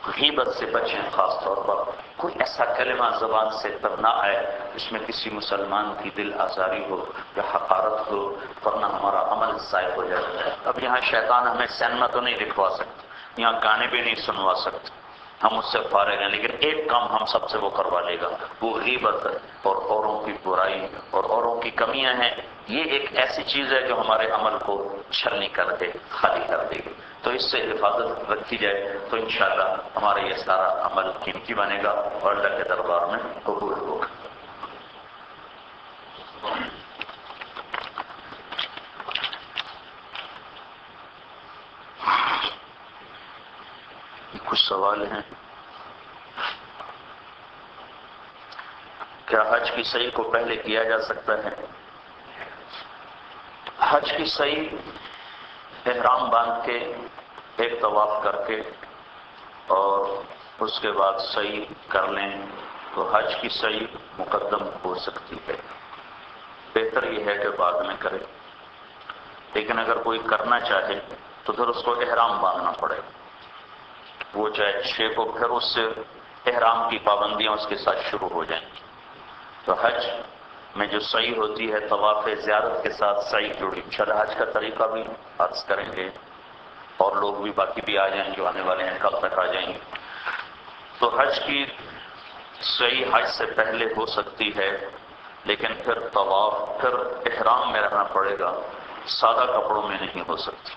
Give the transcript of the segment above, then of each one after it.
غیبت سے بچیں، خاص طور پر کوئی ایسا کلمہ زبان سے پر نہ آئے جس میں کسی مسلمان کی دل آزاری ہو یا حقارت ہو، ورنہ ہمارا عمل ضائع ہو جائے۔ اب یہاں شیطان ہمیں سینما تو نہیں دکھوا سکتا، یہاں گانے بھی نہیں سنوا سکتے، ہم اس سے فارغ ہیں، لیکن ایک کام ہم سب سے وہ کروا لے گا، وہ غیبت اور اوروں کی برائی اور اوروں کی کمیاں ہیں۔ یہ ایک ایسی چیز ہے جو ہمارے عمل کو چھلنی کر دے، خالی کر دے گی۔ تو اس سے حفاظت رکھی جائے تو انشاءاللہ ہمارا یہ سارا عمل قیمتی بنے گا اور اللہ کے دربار میں قبول ہوگا۔ کچھ سوال ہیں؟ کیا حج کی صحیح کو پہلے کیا جا سکتا ہے؟ حج کی صحیح احرام باندھ کے ایک طواف کر کے اور اس کے بعد صحیح کر لیں تو حج کی صحیح مقدم ہو سکتی ہے۔ بہتر یہ ہے کہ بعد میں کرے، لیکن اگر کوئی کرنا چاہے تو پھر اس کو احرام باندھنا پڑے، وہ چاہے 6 کو، پھر اس سے احرام کی پابندیاں اس کے ساتھ شروع ہو جائیں گی۔ تو حج میں جو صحیح ہوتی ہے طواف زیارت کے ساتھ صحیح جڑی، انشاءاللہ حج کا طریقہ بھی عرض کریں گے، اور لوگ بھی باقی بھی آ جائیں جو آنے والے ہیں، کل تک آ جائیں گے۔ تو حج کی صحیح حج سے پہلے ہو سکتی ہے، لیکن پھر طواف، پھر احرام میں رہنا پڑے گا، سادہ کپڑوں میں نہیں ہو سکتی۔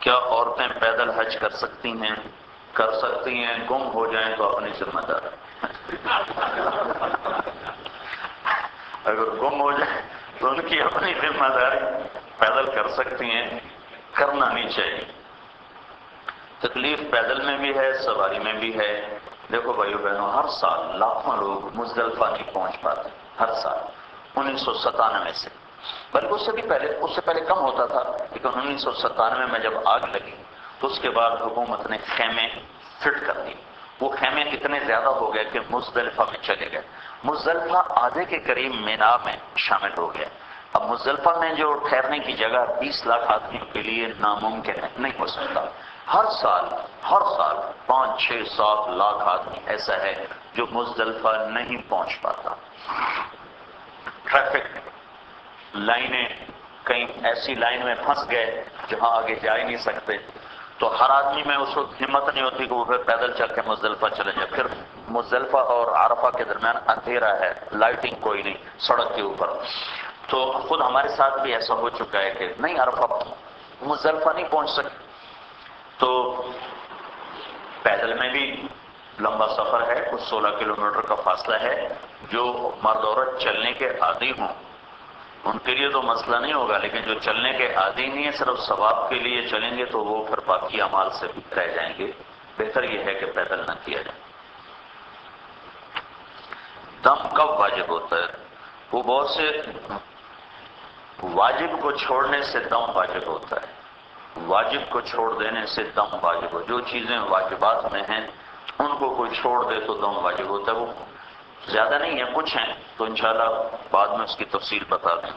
کیا عورتیں پیدل حج کر سکتی ہیں؟ کر سکتی ہیں، گم ہو جائیں تو اپنی ذمہ داری۔ اگر گم ہو جائیں تو ان کی اپنی ذمہ داری، پیدل کر سکتی ہیں، کرنا نہیں چاہیے۔ تکلیف پیدل میں بھی ہے، سواری میں بھی ہے۔ دیکھو بھائیو بہنوں، ہر سال لاکھوں لوگ مزدلفہ نہیں پہنچ پاتے، ہر سال 1997 سے، بلکہ اس سے پہلے کم ہوتا تھا، لیکن 1997 میں جب آگ لگی تو اس کے بعد حکومت نے خیمے فٹ کر دی۔ وہ خیمے اتنے زیادہ ہو گئے کہ مزدلفہ میں چلے گئے، مزدلفہ آدھے کے قریب مینا میں شامل ہو گیا۔ اب مزدلفہ میں جو ٹھہرنے کی جگہ 20 لاکھ آدمیوں کے لیے ناممکن ہے، نہیں ہو سکتا۔ ہر سال 5، 6، 7 لاکھ آدمی ایسا ہے جو مزدلفہ نہیں پہنچ پاتا۔ ٹریفک لائنیں، کہیں ایسی لائن میں پھنس گئے جہاں آگے جا ہی نہیں سکتے، تو ہر آدمی میں اس وقت ہمت نہیں ہوتی کہ وہ پھر پیدل چل کے مزدلفہ چلے جائے۔ پھر مزدلفہ اور عرفہ کے درمیان اندھیرا ہے، لائٹنگ کوئی نہیں سڑک کے اوپر، تو خود ہمارے ساتھ بھی ایسا ہو چکا ہے کہ نہیں عرفہ مزدلفہ نہیں پہنچ سکے۔ تو پیدل میں بھی لمبا سفر ہے، کچھ 16 کلومیٹر کا فاصلہ ہے۔ جو مرد عورت چلنے کے عادی ہوں ان کے لیے تو مسئلہ نہیں ہوگا، لیکن جو چلنے کے عادی نہیں ہے، صرف ثواب کے لیے چلیں گے تو وہ پھر باقی اعمال سے بھی رہ جائیں گے۔ بہتر یہ ہے کہ پیدل نہ کیا جائے۔ دم کب واجب ہوتا ہے؟ وہ بہت سے واجب کو چھوڑنے سے دم واجب ہوتا ہے، واجب کو چھوڑ دینے سے دم واجب ہو۔ جو چیزیں واجبات میں ہیں ان کو کوئی چھوڑ دے تو دم واجب ہوتا ہے۔ وہ زیادہ نہیں ہے، کچھ ہیں تو انشاءاللہ بعد میں اس کی تفصیل بتا دیں۔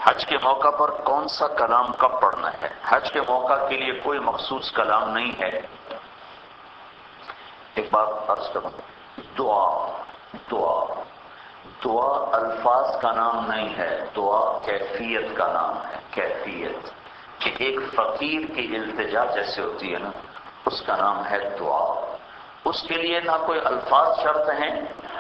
حج کے موقع پر کون سا کلام کب پڑھنا ہے؟ حج کے موقع کے لیے کوئی مخصوص کلام نہیں ہے۔ ایک بات عرض کروں، دعا الفاظ کا نام نہیں ہے، دعا کیفیت کا نام ہے۔ کیفیت کہ ایک فقیر کی التجا جیسے ہوتی ہے نا، اس کا نام ہے دعا۔ اس کے لیے نہ کوئی الفاظ شرط ہیں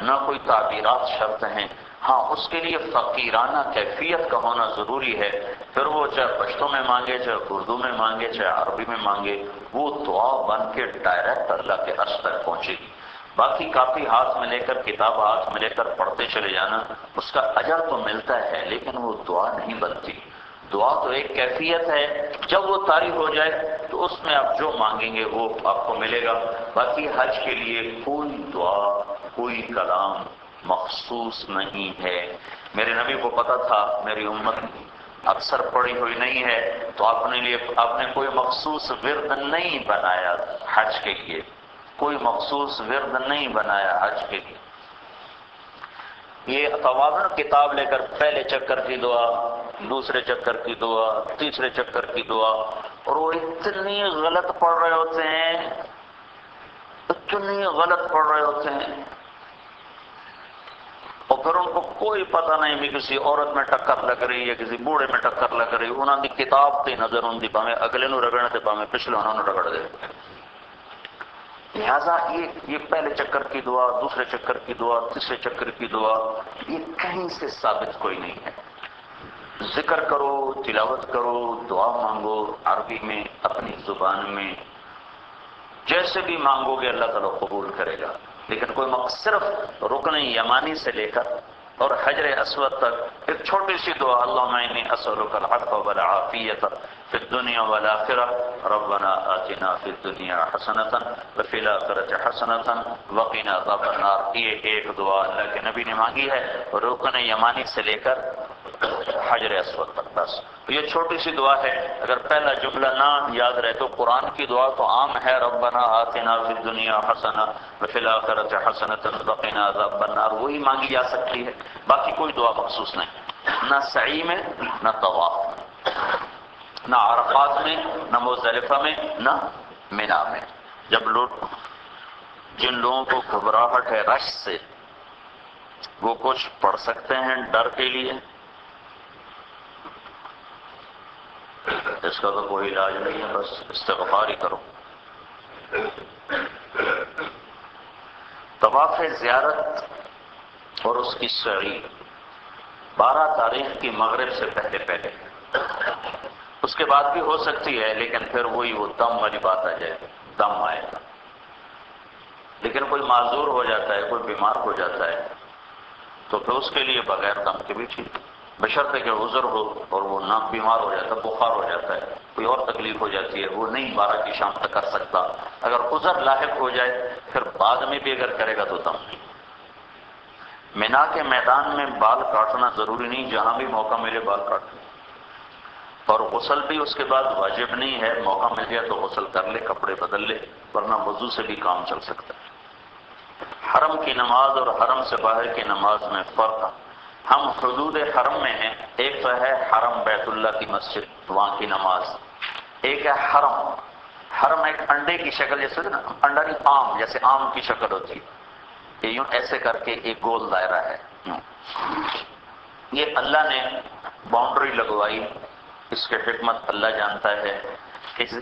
نہ کوئی تعبیرات شرط ہیں، ہاں اس کے لیے فقیرانہ کیفیت کا ہونا ضروری ہے۔ پھر وہ چاہے پشتو میں مانگے، چاہے اردو میں مانگے، چاہے عربی میں مانگے، وہ دعا بن کے ڈائریکٹ اللہ کے عرش تک پہنچے گی۔ باقی کاپی ہاتھ میں لے کر، کتاب ہاتھ میں لے کر پڑھتے چلے جانا، اس کا اجر تو ملتا ہے لیکن وہ دعا نہیں بنتی۔ دعا تو ایک کیفیت ہے، جب وہ طاری ہو جائے تو اس میں آپ جو مانگیں گے وہ آپ کو ملے گا۔ باقی حج کے لیے کوئی دعا، کوئی کلام مخصوص نہیں ہے۔ میرے نبی کو پتا تھا میری امت اکثر پڑھی ہوئی نہیں ہے، تو آپ نے کوئی مخصوص ورد نہیں بنایا حج کے لیے، کوئی مخصوص ورد نہیں بنایا حج کے لیے۔ یہ توابع کتاب لے کر پہلے چکر کی دعا، دوسرے چکر کی دعا، تیسرے چکر کی دعا، اور وہ اتنی غلط پڑھ رہے ہوتے ہیں، اتنی غلط پڑھ رہے ہوتے ہیں، اور پھر ان کو کوئی پتہ نہیں بھی کسی عورت میں ٹکر لگ رہی ہے، کسی بوڑھے میں ٹکر لگ رہی، انہوں نے کتاب تے نظر ہوندی پاویں اگلے نو رگڑنے تے پاویں پچھلے انہوں نے رگڑ دے۔ لہذا یہ پہلے چکر کی دعا، دوسرے چکر کی دعا، تیسرے چکر کی دعا، یہ کہیں سے ثابت کوئی نہیں ہے۔ ذکر کرو، تلاوت کرو، دعا مانگو، عربی میں، اپنی زبان میں، جیسے بھی مانگو گے اللہ تعالیٰ قبول کرے گا۔ لیکن کوئی صرف رکن یمانی سے لے کر اور حجر اسود تک ایک چھوٹی سی دعا، اللہم انی اسألک العفو والعافیۃ فی الدنیا والآخرہ ربنا آتنا فی الدنیا حسنۃ وفی الآخرۃ حسنۃ وقنا عذاب النار، یہ ایک دعا اللہ کے نبی نے مانگی ہے رکن یمانی سے لے کر حجر اسود تک۔ بس یہ چھوٹی سی دعا ہے، اگر پہلا جملہ نہ یاد رہے تو قرآن کی دعا تو عام ہے، ربنا آتنا فی الدنیا حسنہ وفی الآخرۃ حسنۃ وقنا عذاب النار، وہی مانگی جا سکتی ہے، باقی کوئی دعا مخصوص نہیں، نہ سعی میں، نہ طواف میں، نہ عرفات میں، نہ مزدلفہ میں، نہ منا میں۔ جب لوگ جن لوگوں کو گھبراہٹ ہے رش سے، وہ کچھ پڑھ سکتے ہیں ڈر کے لیے، اس کا تو کوئی علاج نہیں ہے، بس استغفار ہی کرو۔ طواف زیارت اور اس کی سعی 12 تاریخ کی مغرب سے پہلے پہلے، اس کے بعد بھی ہو سکتی ہے، لیکن پھر وہی وہ دم والی بات آ جائے، دم آئے گا۔ لیکن کوئی معذور ہو جاتا ہے، کوئی بیمار ہو جاتا ہے، تو پھر اس کے لیے بغیر دم کے بھی ٹھیک، بشرطے کہ عذر ہو اور وہ نہ بیمار ہو جاتا ہے، بخار ہو جاتا ہے، کوئی اور تکلیف ہو جاتی ہے، وہ نہیں 12 کی شام تک کر سکتا، اگر عذر لاحق ہو جائے پھر بعد میں بھی اگر کرے گا تو دم نہیں۔ مینا کے میدان میں بال کاٹنا ضروری نہیں، جہاں بھی موقع ملے بال کاٹنا، اور غسل بھی اس کے بعد واجب نہیں ہے، موقع مل گیا تو غسل کر لے، کپڑے بدل لے، ورنہ وضو سے بھی کام چل سکتا ہے۔ حرم کی نماز اور حرم سے باہر کی نماز میں فرق، ہم حدود حرم میں ہیں، ایک تو ہے حرم بیت اللہ کی مسجد، وہاں کی نماز، ایک ہے حرم۔ حرم ایک انڈے کی شکل، جیسے نا انڈا نہیں، آم، جیسے آم کی شکل ہوتی ہے، یہ یوں ایسے کر کے ایک گول دائرہ ہے، یہ اللہ نے باؤنڈری لگوائی، اس کے حکمت اللہ جانتا ہے۔ اس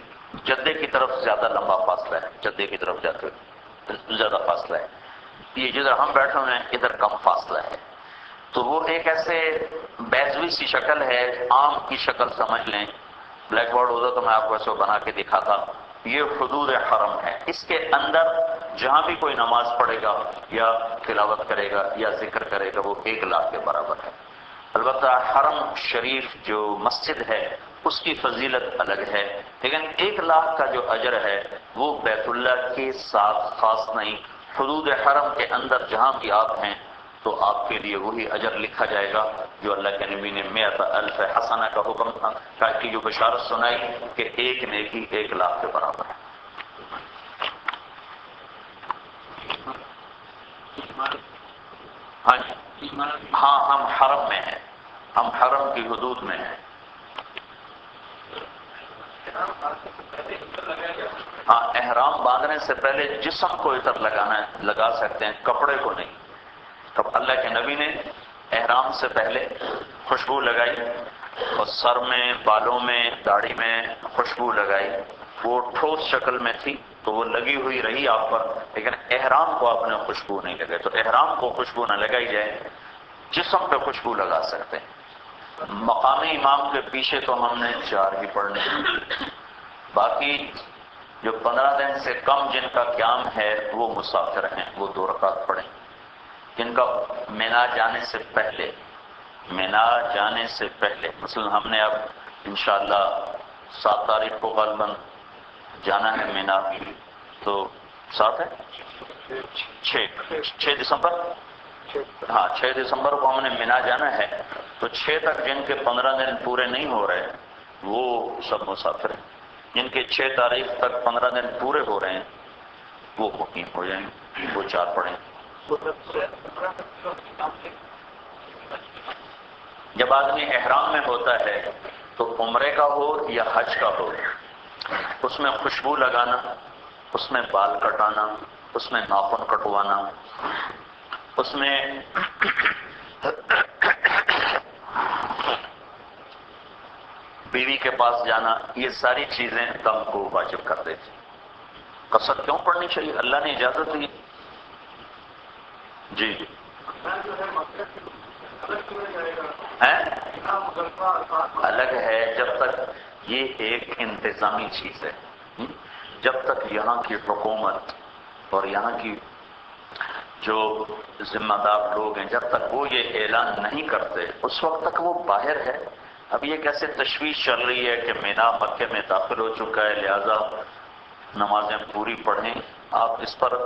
جدے کی طرف زیادہ لمبا فاصلہ ہے، جدے کی طرف جاتے زیادہ فاصلہ ہے، یہ جدھر ہم بیٹھے ہوئے ہیں ادھر کم فاصلہ ہے، تو وہ ایک ایسے بیضوی سی شکل ہے، آم کی شکل سمجھ لیں، بلیک بورڈ ہوتا تو میں آپ کو ایسے بنا کے دکھاتا، یہ حدود حرم ہے، اس کے اندر جہاں بھی کوئی نماز پڑھے گا یا تلاوت کرے گا یا ذکر کرے گا وہ 1 لاکھ کے برابر ہے۔ البتہ حرم شریف جو مسجد ہے اس کی فضیلت الگ ہے، لیکن 1 لاکھ کا جو اجر ہے وہ بیت اللہ کے ساتھ خاص نہیں، حدود حرم کے اندر جہاں بھی آپ ہیں تو آپ کے لیے وہی اجر لکھا جائے گا جو اللہ کے نبی نے 100,000 حسنہ کا حکم تھا کہ جو بشارت سنائی کہ ایک نیکی 1 لاکھ کے برابر ہے۔ ہاں جی، ہاں ہم حرم میں ہیں، ہم حرم کی حدود میں ہیں۔ ہاں، احرام باندھنے سے پہلے جسم کو عطر لگانا ہے، لگا سکتے ہیں، کپڑے کو نہیں۔ تو اللہ کے نبی نے احرام سے پہلے خوشبو لگائی اور سر میں، بالوں میں، داڑھی میں خوشبو لگائی، وہ ٹھوس شکل میں تھی تو وہ لگی ہوئی رہی آپ پر، لیکن احرام کو آپ نے خوشبو نہیں لگائی، تو احرام کو خوشبو نہ لگائی جائے، جسم پہ خوشبو لگا سکتے ہیں۔ مقامی امام کے پیچھے تو ہم نے 4 ہی پڑھنے ہیں، باقی جو 15 دن سے کم جن کا قیام ہے وہ مسافر ہیں، وہ 2 رکعت پڑھیں، جن کا مینا جانے سے پہلے، مینا جانے سے پہلے، مثلا ہم نے اب انشاءاللہ 7 تاریخ کو غالباً جانا ہے مینا، تو 7 ہے 6 دسمبر، ہاں 6 دسمبر کو ہم نے مینا جانا ہے، تو 6 تک جن کے 15 دن پورے نہیں ہو رہے وہ سب مسافر ہیں، جن کے 6 تاریخ تک 15 دن پورے ہو رہے ہیں وہ مقیم ہو جائیں گے، وہ 4 پڑھیں۔ جب آدمی احرام میں ہوتا ہے تو عمرے کا ہو یا حج کا ہو، اس میں خوشبو لگانا، اس میں بال کٹانا، اس میں ناخن کٹوانا، اس میں بیوی کے پاس جانا، یہ ساری چیزیں دم کو واجب کر دیتی۔ قسم کیوں پڑھنی چاہیے؟ اللہ نے اجازت دی۔ جی الگ ہے، جب تک یہ ایک انتظامی چیز ہے، جب تک یہاں کی حکومت اور یہاں کی جو ذمہ دار لوگ ہیں جب تک وہ یہ اعلان نہیں کرتے اس وقت تک وہ باہر ہے۔ اب یہ کیسے تشویش چل رہی ہے کہ مینا مکے میں داخل ہو چکا ہے، لہذا نمازیں پوری پڑھیں، آپ اس پر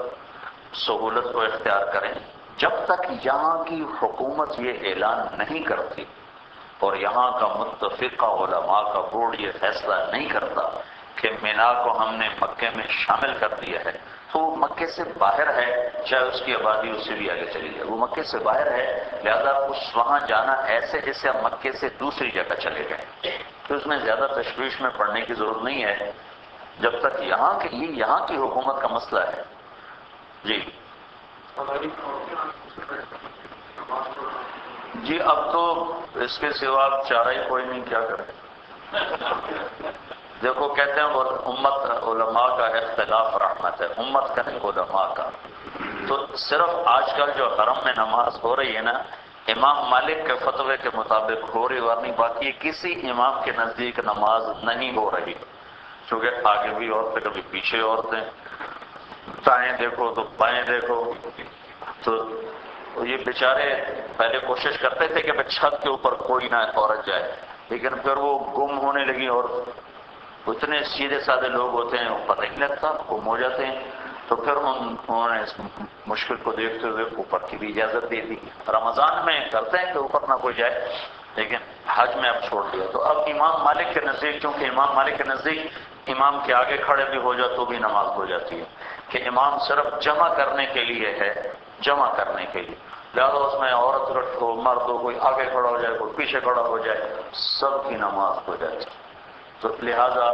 سہولت کو اختیار کریں۔ جب تک یہاں کی حکومت یہ اعلان نہیں کرتی اور یہاں کا متفقہ علماء کا بورڈ یہ فیصلہ نہیں کرتا کہ مینا کو ہم نے مکے میں شامل کر دیا ہے، تو وہ مکے سے باہر ہے، چاہے اس کی آبادی اس سے بھی آگے چلی جائے، وہ مکے سے باہر ہے، لہذا اس وہاں جانا ایسے جیسے اب مکے سے دوسری جگہ چلے گئے، تو اس میں زیادہ تشویش میں پڑنے کی ضرورت نہیں ہے، جب تک یہاں کی حکومت کا مسئلہ ہے۔ جی جی اب تو اس کے سوا چارہ ہی کوئی نہیں، کیا کرے؟ دیکھو کہتے ہیں امت علماء کا اختلاف رحمت ہے، امت کا نہیں علماء کا۔ تو صرف آج کل جو حرم میں نماز ہو رہی ہے نا، امام مالک کے فتوے کے مطابق ہو رہی، ورنہ باقی کسی امام کے نزدیک نماز نہیں ہو رہی، چونکہ آگے بھی عورتیں کبھی پیچھے عورتیں، دائیں دیکھو تو بائیں دیکھو، تو یہ بیچارے پہلے کوشش کرتے تھے کہ چھت کے اوپر کوئی نہ عورت جائے، لیکن پھر وہ گم ہونے لگی، اور اتنے سیدھے سادے لوگ ہوتے ہیں وہ پتہ ہی نہیں لگتا، گم ہو جاتے ہیں، تو پھر انہوں نے اس مشکل کو دیکھتے ہوئے اوپر کی بھی اجازت دے دی۔ رمضان میں کرتے ہیں کہ اوپر نہ کوئی جائے، لیکن حج میں اب چھوڑ دیا۔ تو اب امام مالک کے نزدیک، چونکہ امام مالک کے نزدیک امام کے آگے کھڑے بھی ہو جائے تو بھی نماز ہو جاتی ہے، کہ امام صرف جمع کرنے کے لیے ہے، جمع کرنے کے لیے، لہٰذا اس میں عورت ہو مرد ہو، کوئی آگے کھڑا ہو جائے کوئی پیچھے کھڑا ہو جائے، سب کی نماز ہو جائے، تو لہذا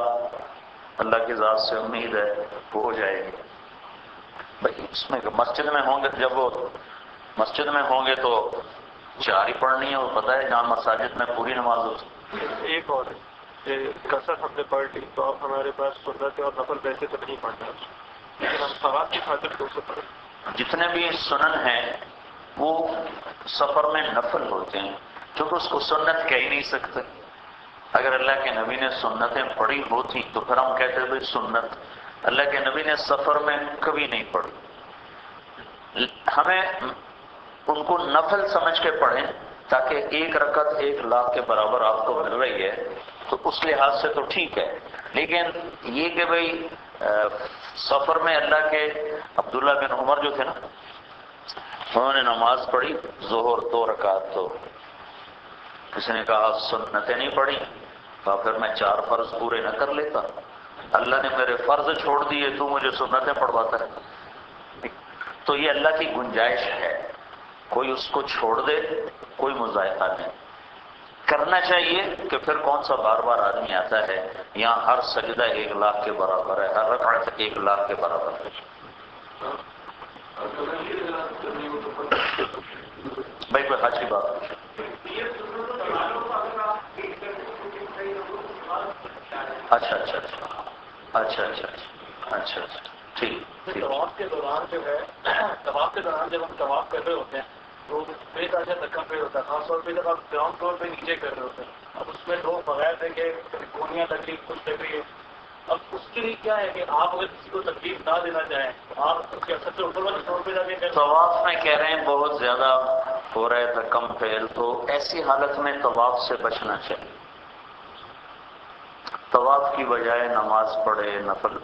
اللہ کی ذات سے امید ہے وہ ہو جائے گی۔ بھائی اس میں مسجد میں ہوں گے، جب وہ مسجد میں ہوں گے تو چار ہی پڑھنی ہے، وہ پتہ ہے جہاں مساجد میں پوری نماز ہوتی ہے۔ ایک اور ہے، کثر ہم نے پڑھ لی تو اب ہمارے پاس سنت اور نفل ویسے تو نہیں پڑھنا، لیکن ہم ثواب کی خاطر تو اسے پڑھیں۔ جتنے بھی سنن ہیں وہ سفر میں نفل ہوتے ہیں، کیونکہ اس کو سنت کہہ ہی نہیں سکتے۔ اگر اللہ کے نبی نے سنتیں پڑھی ہوتی تو پھر ہم کہتے ہیں بھائی سنت، اللہ کے نبی نے سفر میں کبھی نہیں پڑھی، ہمیں ان کو نفل سمجھ کے پڑھیں، تاکہ ایک رکعت 1,00,000 کے برابر آپ کو مل رہی ہے تو اس لحاظ سے تو ٹھیک ہے، لیکن یہ کہ بھئی سفر میں اللہ کے عبداللہ بن عمر جو تھے نا، انہوں نے نماز پڑھی ظہر 2 رکعت، تو کسی نے کہا سنتیں نہیں پڑھی، کہا پھر میں 4 فرض پورے نہ کر لیتا، اللہ نے میرے فرض چھوڑ دیے تو مجھے سنتیں پڑھواتا ہے۔ تو یہ اللہ کی گنجائش ہے، کوئی اس کو چھوڑ دے کوئی مضائقہ نہیں، کرنا چاہیے کہ پھر کون سا بار بار آدمی آتا ہے، یہاں ہر سجدہ 1,00,000 کے برابر ہے، ہر رکعت 1,00,000 کے برابر ہے۔ بھائی کوئی حج کی بات پوچھے؟ اچھا اچھا اچھا اچھا اچھا اچھا اچھا ٹھیک ٹھیک۔ طواف کے دوران جو ہے، طواف کے دوران جب ہم طواف کر رہے ہوتے ہیں تو پیٹ آج دھکا پیٹ ہوتا ہے، خاص طور پہ جب آپ گراؤنڈ فلور پہ نیچے کر رہے ہوتے ہیں، اب اس میں لوگ بغیر دیکھے گولیاں لگ رہی کچھ لگ رہی ہے، اب اس کے لیے کیا ہے کہ آپ اگر کسی کو تکلیف نہ دینا چاہیں تو آپ اس کے سب سے اوپر والے فلور پہ جا کے طواف میں کہہ رہے ہیں بہت زیادہ ہو رہے تھے کم فعل، تو ایسی حالت میں طواف سے بچنا چاہیے، طواف کی بجائے نماز پڑھے، نفل پڑھے۔